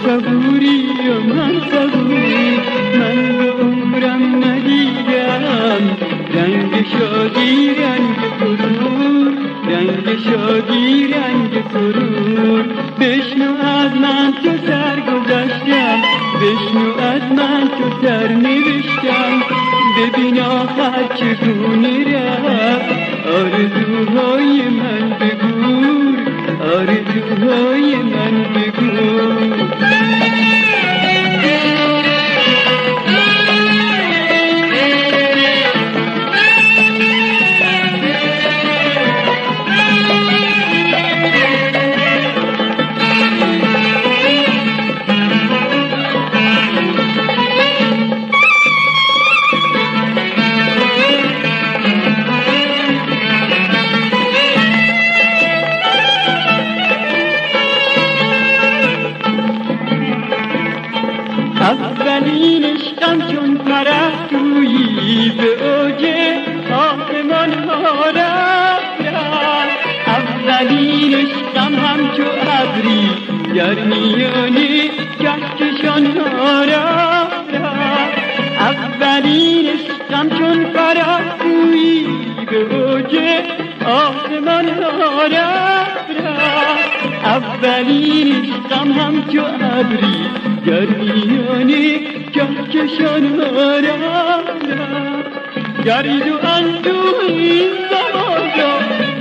صبوری و من صبور، من به عمرم ندیدم رنگ شادی رنگ سرور، رنگ شادی رنگ سرور. بشنو از من چو سر گذشتم، بشنو از من چو سر نوشتم، ببین آخر چگونه رفت آرزوهای من به گور، آرزوهای من به گور. اولین عشقم چون پرستویی به اوج آسمان ها رفت، اولین عشقم همچو ابری در میان کهکشان ها رفت، اولین عشقم چون پرستویی به اوج آسمان ها رفت، اولین عشقم همچو ابری در میان کهکشان ها رفت. گرد و اندوه این زمان را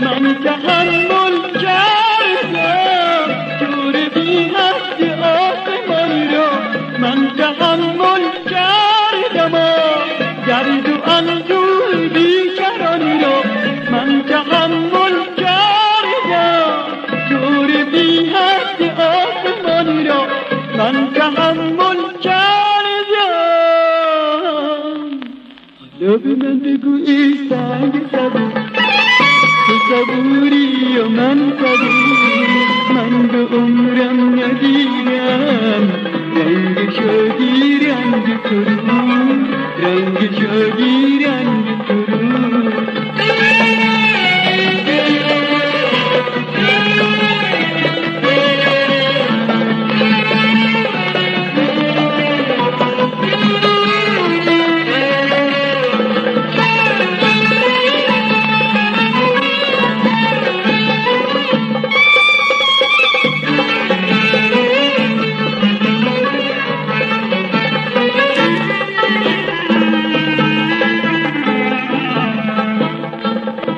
من تحمل کردم، جور بی حد آسمان را من تحمل کردم، گرد و اندوه بیکران را من تحمل کردم، جور بی حد آسمان را من تحمل کردم. حالا به من بگو ای سنگ صبور، تو صبوری و من صبور، من به عمرم ندیدم رنگ شادی رنگ سرور، رنگ شادی رنگ سرور.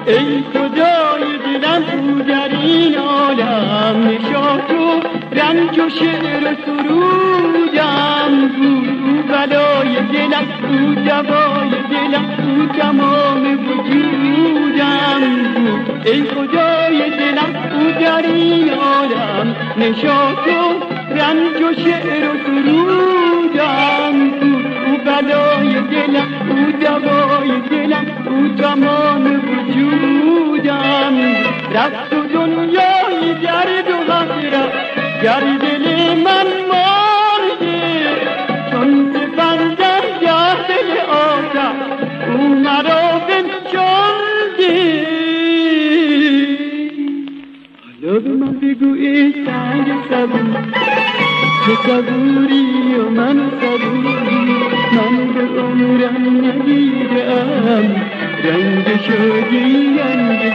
ای خدای دلم او در این عالم نشاط و رنج و شعر و سرودم بود، او بلای دلم او دوای دلم او تمام وجودم بود. ای خدای دلم او در این عالم نشاط و رنج و شعر و سرودم بود، او بلای دلم او دوای دلم او تمام وجودم. رفت و دنیای گرد و حسرت گر دل من مرده، چون سپندر یا دل آتش او مرا بنشانده. حالا به من بگو ای سنگ صبور، تو صبوری و من صبور، من به عمرم ندیدم رنگ شادی رنگ